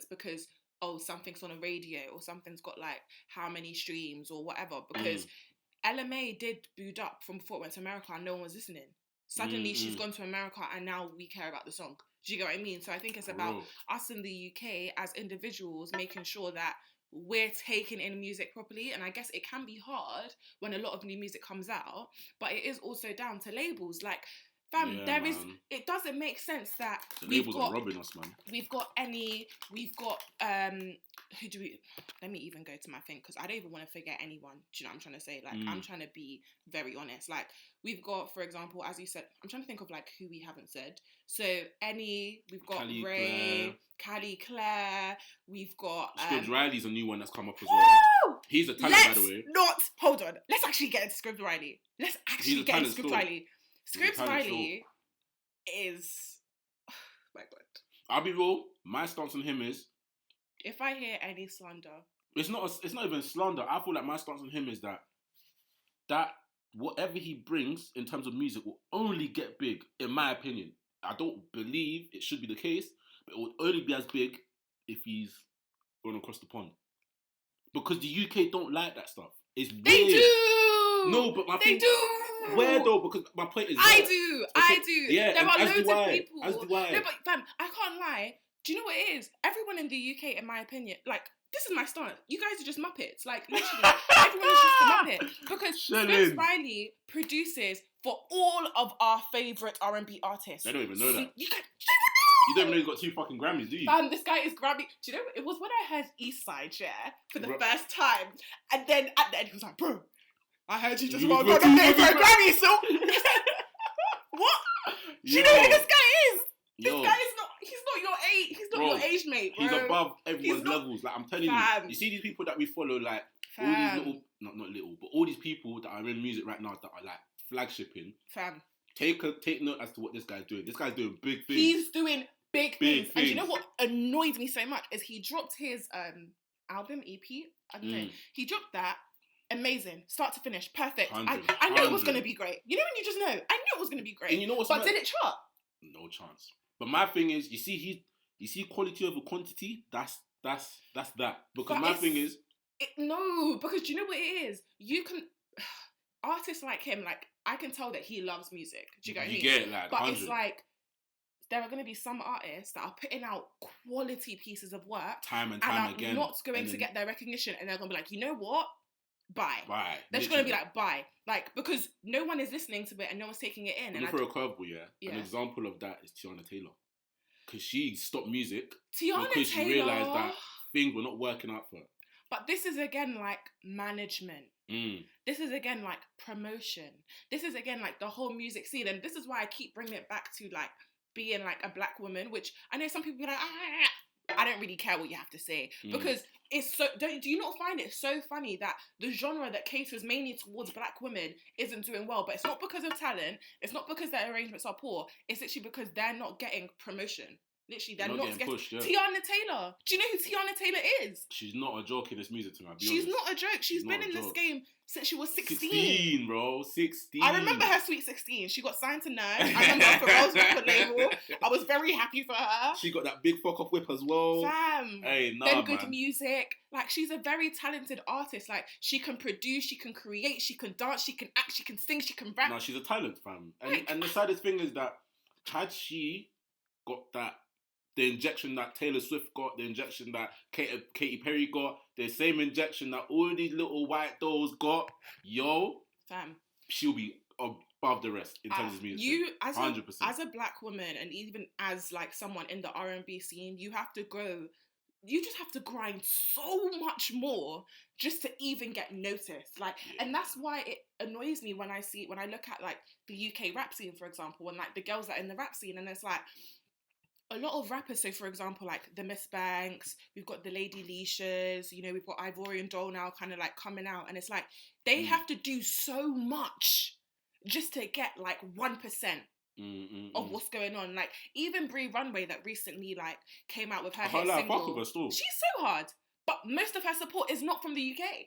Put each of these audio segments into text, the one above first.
performance because, oh, something's on a radio or something's got like how many streams or whatever. Because LMA did booed up from before it went to America and no one was listening. Suddenly she's gone to America and now we care about the song. Do you get what I mean? So I think it's about us in the UK as individuals making sure that we're taking in music properly. And I guess it can be hard when a lot of new music comes out, but it is also down to labels. Like, fam, it doesn't make sense that the labels are robbing us, man. Who do we, let me even go to my thing, because I don't even want to forget anyone. Do you know what I'm trying to say? Like, I'm trying to be very honest. Like, we've got, for example, as you said, I'm trying to think of, like, who we haven't said. So, we've got Callie Ray, Callie Claire, we've got... Scribs Riley's a new one that's come up as well. He's a talent, by the way. Hold on. Let's actually get into Scribs Riley. Scribs Riley is... Oh, my God. I'll be real. My stance on him is... If I hear any slander... It's not even slander. I feel like my stance on him is that whatever he brings in terms of music will only get big, in my opinion. I don't believe it should be the case, but it will only be as big if he's going across the pond. Because the UK don't like that stuff. It's weird. They do! No, but they do! Where though? Because my point is... I do. Yeah, there are loads of people. As do I. No, but fam, I can't lie. Do you know what it is? Everyone in the UK, in my opinion, like, this is my stance. You guys are just Muppets. Like, literally, everyone is just a Muppet. Because Scribs Riley produces for all of our favourite R&B artists. They don't even know that. You don't even know he's got 2 fucking Grammys, do you? Fam, this guy is Grammy. Do you know, it was when I heard Eastside, for the first time. And then at the end, he was like, bro, I heard you just got nominated for a Grammy, so... What? Do you know who this guy is? This guy is not, he's not your age, he's not your age mate, bro. He's above everyone's levels. Like, I'm telling you, you see these people that we follow, like, all these little, not little, but all these people that are in music right now that are, like, flagshipping. Take note as to what this guy's doing. This guy's doing big things. He's doing big things. And you know what annoys me so much is he dropped his album, EP, I don't know. He dropped that. Amazing. Start to finish. Perfect. I knew it was going to be great. You know when you just know? I knew it was going to be great. And you know what's But did it chart? No chance. But my thing is, you see quality over quantity, that's that. Because my thing is... No, because do you know what it is? You can... Artists like him, like, I can tell that he loves music. Do you get what I mean? You get it, like, but 100. It's like, there are going to be some artists that are putting out quality pieces of work. Time and time again. And are not going to get their recognition. And they're going to be like, you know what? Bye. They're just literally. going to be like, bye. Like, because no one is listening to it and no one's taking it in. And for a curveball, yeah. An example of that is Tiana Taylor. Because she stopped music because she realised that things were not working out for her. But this is again like management. This is again like promotion. This is again like the whole music scene. And this is why I keep bringing it back to like being like a black woman, which I know some people be like, I don't really care what you have to say. Because it's so, do you not find it so funny that the genre that caters mainly towards black women isn't doing well? But it's not because of talent. It's not because their arrangements are poor. It's literally because they're not getting promotion. Literally, they're not getting pushed. Yeah. Tiana Taylor. Do you know who Tiana Taylor is? She's not a joke in this music to me. She's not a joke. She's been in this game since she was 16. 16, bro. 16. I remember her Sweet 16. She got signed to Nerd. I remember her Pharrell's record label. I was very happy for her. She got that big fuck off whip as well. Fam. Hey, nah, then good music. Like, she's a very talented artist. Like, she can produce, she can create, she can dance, she can act, she can sing, she can rap. No, she's a talent, fam. And the saddest thing is that had she got the injection that Taylor Swift got, the injection that Katy Perry got, the same injection that all these little white dolls got, fam, she'll be above the rest in terms of music. You, as 100%. As a black woman, and even as like someone in the R&B scene, you have to go. You just have to grind so much more just to even get noticed. Like, and that's why it annoys me when I look at like the UK rap scene, for example, and like the girls that are in the rap scene, and it's like, a lot of rappers, so for example, like the Miss Banks, we've got the Lady Leishas, you know, we've got Ivorian Doll now kind of like coming out, and it's like, they have to do so much just to get like 1% of what's going on. Like, even Brie Runway that recently like came out with her hit single, she's so hard, but most of her support is not from the UK.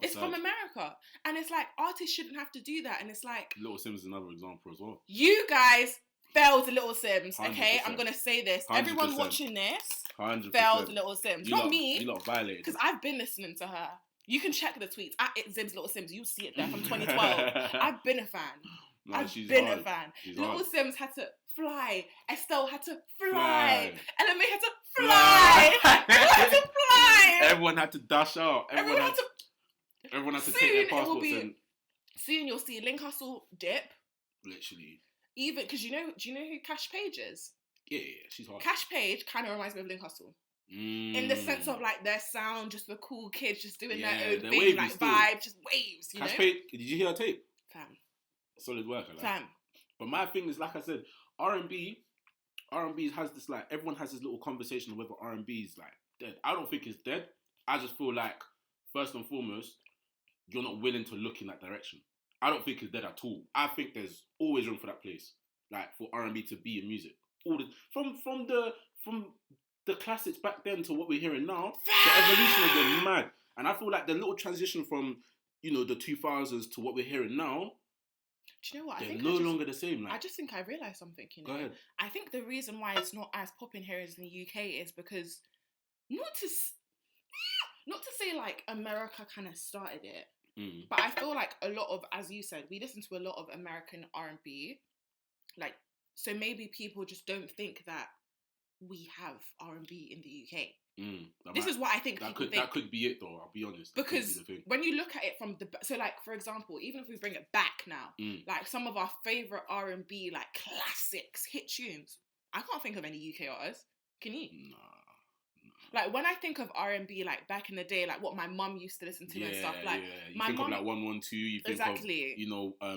It's from America. And it's like, artists shouldn't have to do that, and it's like... Little Sims is another example as well. You guys... failed Little Sims, okay? 100%. I'm going to say this. 100%. Everyone watching this, 100%. failed Little Sims. Not me. You lot violated. Because I've been listening to her. You can check the tweets at Zibs Little Sims. You see it there from 2012. I've been a fan. I've been a fan. Little Sims had to fly. Estelle had to fly. LMA had to fly. had to fly. Everyone had to dash out. Everyone had to take their passports. Soon you'll see Link Hustle dip. Literally. Even because do you know who Cash Page is? Yeah, she's hard. Cash Page kind of reminds me of Link Hustle. In the sense of like their sound, just the cool kids just doing their own thing, like still. Vibe, just waves. You know? Page, did you hear her tape? Fam. Solid work, I like. Fam. But my thing is, like I said, R&B has this like everyone has this little conversation of whether R&B is like dead. I don't think it's dead. I just feel like first and foremost, you're not willing to look in that direction. I don't think it's dead at all. I think there's always room for that place, like for R&B to be in music. From the classics back then to what we're hearing now, the evolution of them mad. And I feel like the little transition from, the 2000s to what we're hearing now, do you know what? They're no longer the same. Like. I just think I realised something, Go ahead. I think the reason why it's not as popping here as in the UK is because, not to say like America kind of started it, but I feel like a lot of, as you said, we listen to a lot of American R&B, like, so maybe people just don't think that we have R&B in the UK. This is what I think people think. That could be it, though. I'll be honest. Because when you look at it from so like for example, even if we bring it back now, like some of our favorite R&B like classics, hit tunes, I can't think of any UK artists. Can you? Nah. Like when I think of R&B, like back in the day, like what my mum used to listen to and stuff. Like you think of like 112. You think of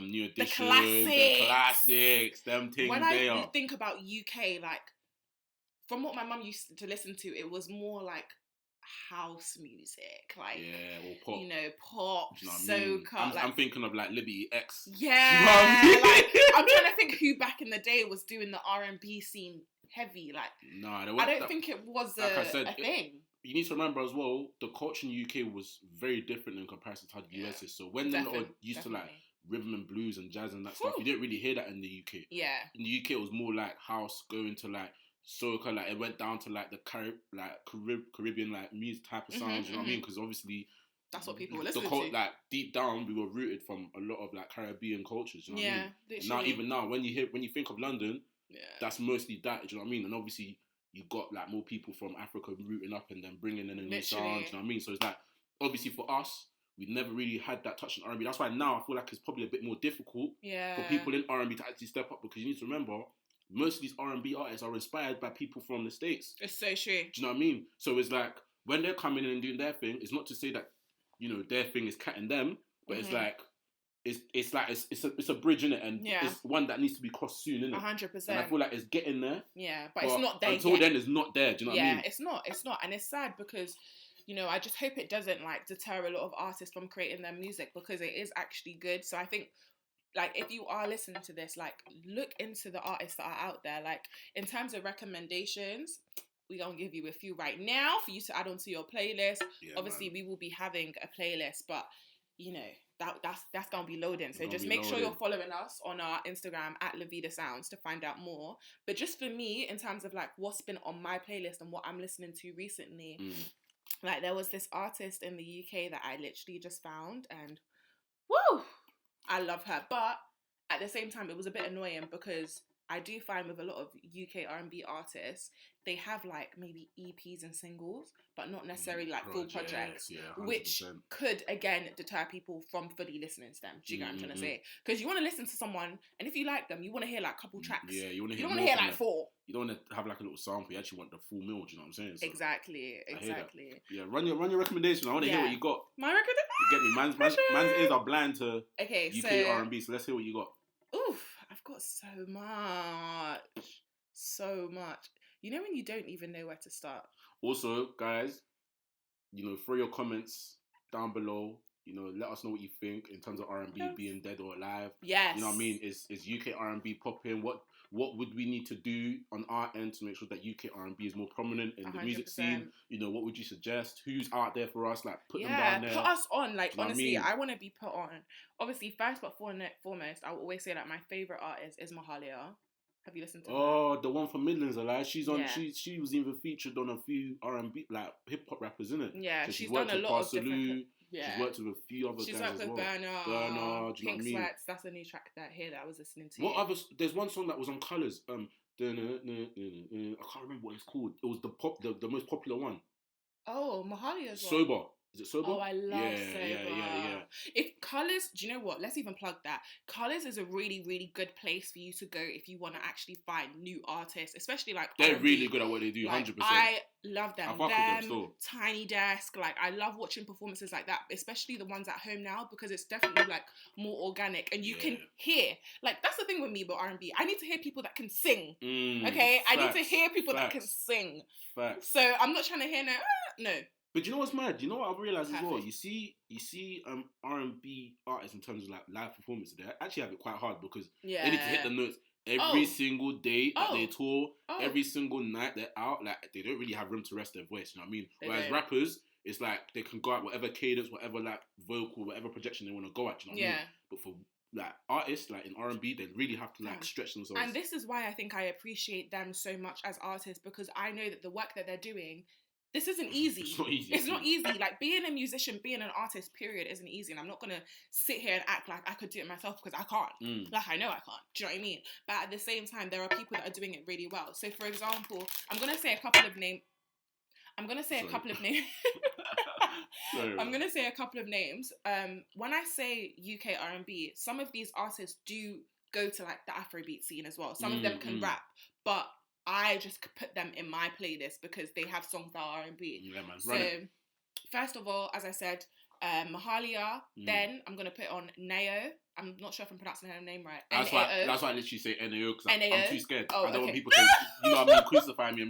New Edition, the classics, them things. When I think about UK, like. From what my mum used to listen to, it was more like house music, like or pop, pop, soca. I'm thinking of like Liberty X. Yeah, like I'm trying to think who back in the day was doing the R&B scene heavy. Like, I don't think it was a thing. You need to remember as well, the culture in the UK was very different in comparison to how the US is. So when they used to like rhythm and blues and jazz and that stuff, you didn't really hear that in the UK. Yeah, in the UK it was more like house, going to like soca, like it went down to like the Caribbean like music type of sounds. You know what I mean? Because obviously that's what people were listening to. Like deep down, we were rooted from a lot of like Caribbean cultures. You know what I mean? Literally. And now, when you think of London, that's mostly that. Do you know what I mean? And obviously, you got like more people from Africa rooting up and then bringing in a new sound. You know what I mean? So it's like obviously for us, we never really had that touch in R&B. That's why now I feel like it's probably a bit more difficult for people in R&B to actually step up, because you need to remember, most of these R&B artists are inspired by people from the States. It's so true. Do you know what I mean? So it's like, when they're coming in and doing their thing, it's not to say that, their thing is catting them, but it's like, it's a bridge, innit? And it's one that needs to be crossed soon, innit? 100%. And I feel like it's getting there. Yeah, but it's not there until then, it's not there. Do you know what I mean? It's not. And it's sad because, I just hope it doesn't like deter a lot of artists from creating their music, because it is actually good. So I think, like, if you are listening to this, like, look into the artists that are out there. Like, in terms of recommendations, we're going to give you a few right now for you to add onto your playlist. Yeah, obviously, we will be having a playlist, but, that's going to be loading. So just make sure you're following us on our Instagram at lavidasounds to find out more. But just for me, in terms of, like, what's been on my playlist and what I'm listening to recently, like, there was this artist in the UK that I literally just found, and, woo! I love her, but at the same time, it was a bit annoying because I do find with a lot of UK R&B artists, they have like maybe EPs and singles, but not necessarily like full projects, which could again deter people from fully listening to them. Do you get what I'm trying to say? Because you want to listen to someone, and if you like them, you want to hear like a couple tracks. Yeah, you don't want to hear like 4. You don't want to have like a little sample. You actually want the full meal. Do you know what I'm saying? So, exactly. Yeah, run your recommendation. I want to hear what you got. My recommendation. You get me? Man's ears are blind to UK R&B. So let's hear what you got. Oof, I've got so much. You know when you don't even know where to start. Also, guys, throw your comments down below. Let us know what you think in terms of R&B being dead or alive. Yes. You know what I mean? Is UK R&B popping? What would we need to do on our end to make sure that UK R&B is more prominent in 100%. The music scene? What would you suggest? Who's out there for us? Like, put them down there. Put us on. Like, honestly, I want to be put on. Obviously, first but foremost, I will always say that my favourite artist is Mahalia. Have you listened to her? Oh, the one from Midlands, like she's on. Yeah. She was even featured on a few R&B, like hip hop rappers, innit? Yeah, So she's done a lot of different. Yeah. She's worked with a few other She's guys worked as with well. Burner, Do you know what I Pink mean? Sweats. That's a new track that I was listening to. What other? There's one song that was on Colours. I can't remember what it's called. It was the most popular one. Oh, Mahalia's one. Sober. Is it Sober? Oh, I love Sober. Yeah. If Colours, do you know what? Let's even plug that. Colours is a really, really good place for you to go if you want to actually find new artists, especially like they're R&B. really good at what they do. 100%. I love them. I fuck with them still. Tiny Desk, like I love watching performances like that, especially the ones at home now because it's definitely like more organic and you can hear. Like that's the thing with me about R&B. I need to hear people that can sing. Okay, facts, I need to hear people that can sing. Facts. So I'm not trying to hear no. But you know what's mad? You know what I've realised as well? You see R&B artists in terms of like live performances, they actually have it quite hard because they need to hit the notes every single day that they tour, every single night they're out. Like they don't really have room to rest their voice, you know what I mean? Whereas rappers, it's like they can go at whatever cadence, whatever like vocal, whatever projection they want to go at, you know what I mean? But for like artists, like in R&B, they really have to like stretch themselves. And this is why I think I appreciate them so much as artists because I know that the work that they're doing, this isn't easy. It's not easy. It's not easy. Like being a musician, being an artist, period, isn't easy. And I'm not gonna sit here and act like I could do it myself because I can't. Like I know I can't. Do you know what I mean? But at the same time, there are people that are doing it really well. So for example, I'm gonna say a couple of names. I'm gonna say a couple of names. When I say UK R&B, some of these artists do go to like the Afrobeat scene as well. Some of them can rap, but I just put them in my playlist because they have songs that are R&B. Yeah, man. So, first of all, as I said, Mahalia. Then I'm gonna put on Nao. I'm not sure if I'm pronouncing her name right. That's why I literally say NAO because I'm too scared. Oh, I don't want people to, you know what I mean, crucify me.